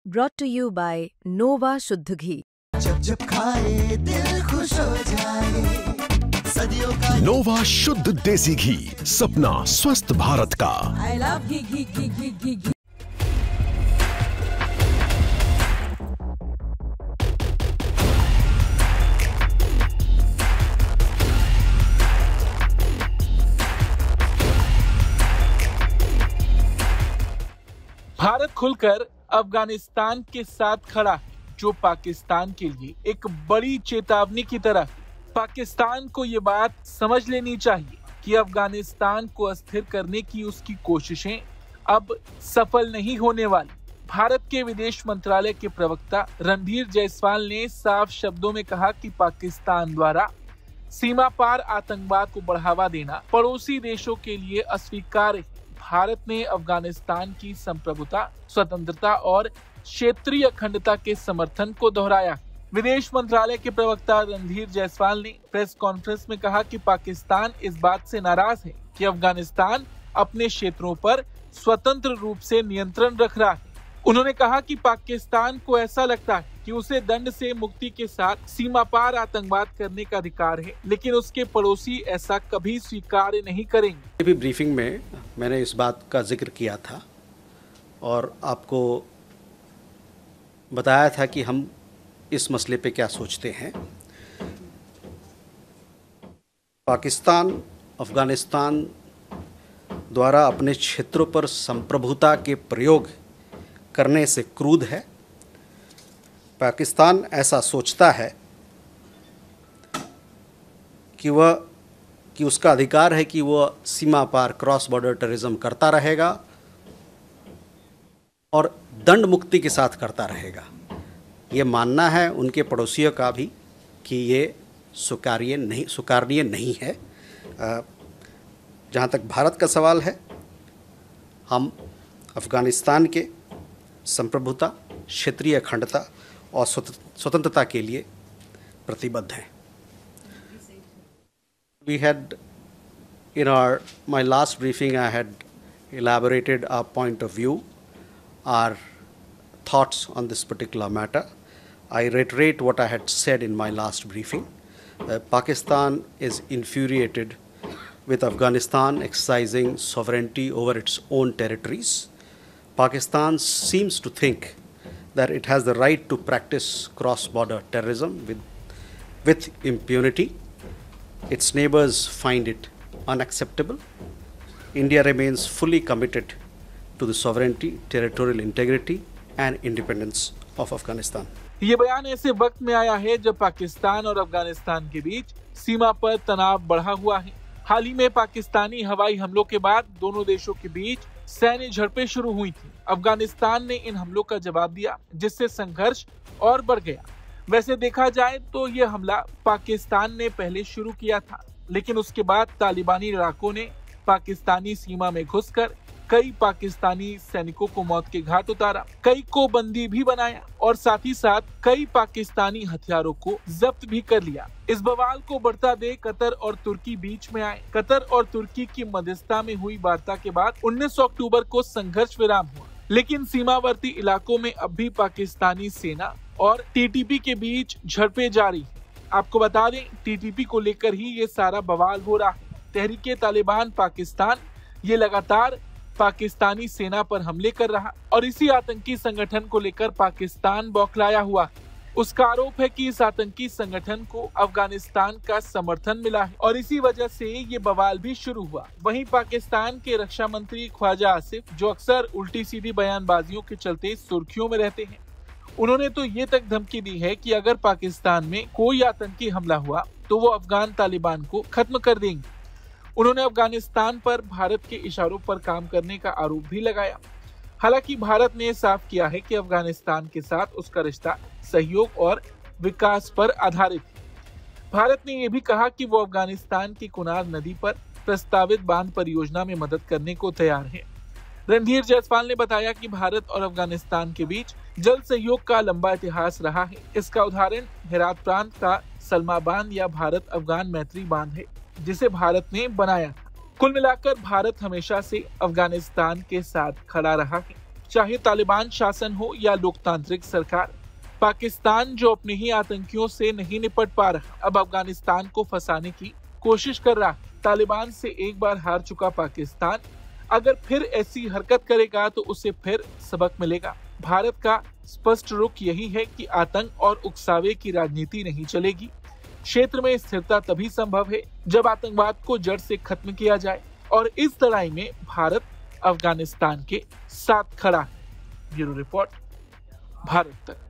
brought to you by Nova शुद्ध घी। जब जब खाए दिल खुश हो जाए, सदियों का नोवा शुद्ध देसी घी, सपना स्वस्थ भारत का। I love घी। भारत खुलकर अफगानिस्तान के साथ खड़ा है, जो पाकिस्तान के लिए एक बड़ी चेतावनी की तरह। पाकिस्तान को ये बात समझ लेनी चाहिए कि अफगानिस्तान को अस्थिर करने की उसकी कोशिशें अब सफल नहीं होने वाली। भारत के विदेश मंत्रालय के प्रवक्ता रणधीर जायसवाल ने साफ शब्दों में कहा कि पाकिस्तान द्वारा सीमा पार आतंकवाद को बढ़ावा देना पड़ोसी देशों के लिए अस्वीकार्य है। भारत ने अफगानिस्तान की संप्रभुता, स्वतंत्रता और क्षेत्रीय अखंडता के समर्थन को दोहराया। विदेश मंत्रालय के प्रवक्ता रणधीर जायसवाल ने प्रेस कॉन्फ्रेंस में कहा कि पाकिस्तान इस बात से नाराज है कि अफगानिस्तान अपने क्षेत्रों पर स्वतंत्र रूप से नियंत्रण रख रहा है। उन्होंने कहा कि पाकिस्तान को ऐसा लगता है कि उसे दंड से मुक्ति के साथ सीमा पार आतंकवाद करने का अधिकार है, लेकिन उसके पड़ोसी ऐसा कभी स्वीकार नहीं करेंगे। भी ब्रीफिंग में मैंने इस बात का जिक्र किया था और आपको बताया था कि हम इस मसले पे क्या सोचते हैं। पाकिस्तान अफगानिस्तान द्वारा अपने क्षेत्रों पर संप्रभुता के प्रयोग करने से क्रुद्ध है। पाकिस्तान ऐसा सोचता है कि उसका अधिकार है कि वह सीमा पार क्रॉस बॉर्डर टेररिज्म करता रहेगा और दंड मुक्ति के साथ करता रहेगा। ये मानना है उनके पड़ोसियों का भी कि ये स्वीकार्य नहीं है। जहाँ तक भारत का सवाल है, हम अफगानिस्तान के संप्रभुता, क्षेत्रीय अखंडता और स्वतंत्रता के लिए प्रतिबद्ध हैं। We had, in my last briefing, I had elaborated our point of view, our thoughts on this particular matter. I reiterate what I had said in my last briefing. Pakistan is infuriated with Afghanistan exercising sovereignty over its own territories. Pakistan seems to think that it has the right to practice cross-border terrorism with impunity. Its neighbors find it unacceptable. India remains fully committed to the sovereignty, territorial integrity and independence of Afghanistan. ये बयान ऐसे वक्त में आया है जब पाकिस्तान और अफगानिस्तान के बीच सीमा पर तनाव बढ़ा हुआ है। हाल ही में पाकिस्तानी हवाई हमलों के बाद दोनों देशों के बीच सैन्य झड़पें शुरू हुई थी। अफगानिस्तान ने इन हमलों का जवाब दिया, जिससे संघर्ष और बढ़ गया। वैसे देखा जाए तो ये हमला पाकिस्तान ने पहले शुरू किया था, लेकिन उसके बाद तालिबानी लड़ाकों ने पाकिस्तानी सीमा में घुसकर कई पाकिस्तानी सैनिकों को मौत के घाट उतारा, कई को बंदी भी बनाया और साथ ही साथ कई पाकिस्तानी हथियारों को जब्त भी कर लिया। इस बवाल को बढ़ता देख कतर और तुर्की बीच में आए। कतर और तुर्की की मध्यस्थता में हुई वार्ता के बाद 19 अक्टूबर को संघर्ष विराम हुआ, लेकिन सीमावर्ती इलाकों में अब भी पाकिस्तानी सेना और टीटीपी के बीच झड़पें जारी है। आपको बता दें, टीटीपी को लेकर ही ये सारा बवाल हो रहा है। तहरीके तालिबान पाकिस्तान ये लगातार पाकिस्तानी सेना पर हमले कर रहा और इसी आतंकी संगठन को लेकर पाकिस्तान बौखलाया हुआ। उसका आरोप है कि इस आतंकी संगठन को अफगानिस्तान का समर्थन मिला है और इसी वजह से ये बवाल भी शुरू हुआ। वहीं पाकिस्तान के रक्षा मंत्री ख्वाजा आसिफ, जो अक्सर उल्टी सीधी बयानबाजियों के चलते सुर्खियों में रहते हैं, उन्होंने तो ये तक धमकी दी है कि अगर पाकिस्तान में कोई आतंकी हमला हुआ तो वो अफगान तालिबान को खत्म कर देंगे। उन्होंने अफगानिस्तान पर भारत के इशारों पर काम करने का आरोप भी लगाया। हालांकि भारत ने साफ किया है कि अफगानिस्तान के साथ उसका रिश्ता सहयोग और विकास पर आधारित है। भारत ने यह भी कहा कि वो अफगानिस्तान की कुनार नदी पर प्रस्तावित बांध परियोजना में मदद करने को तैयार है। रणधीर जायसवाल ने बताया कि भारत और अफगानिस्तान के बीच जल सहयोग का लंबा इतिहास रहा है। इसका उदाहरण हेरात प्रांत का सलमा बांध या भारत अफगान मैत्री बांध है, जिसे भारत ने बनाया था। कुल मिलाकर भारत हमेशा से अफगानिस्तान के साथ खड़ा रहा है, चाहे तालिबान शासन हो या लोकतांत्रिक सरकार। पाकिस्तान जो अपने ही आतंकियों से नहीं निपट पा रहा, अब अफगानिस्तान को फंसाने की कोशिश कर रहा। तालिबान से एक बार हार चुका पाकिस्तान अगर फिर ऐसी हरकत करेगा तो उसे फिर सबक मिलेगा। भारत का स्पष्ट रुख यही है कि आतंक और उकसावे की राजनीति नहीं चलेगी। क्षेत्र में स्थिरता तभी संभव है जब आतंकवाद को जड़ से खत्म किया जाए और इस लड़ाई में भारत अफगानिस्तान के साथ खड़ा है। ब्यूरो रिपोर्ट, भारत तक।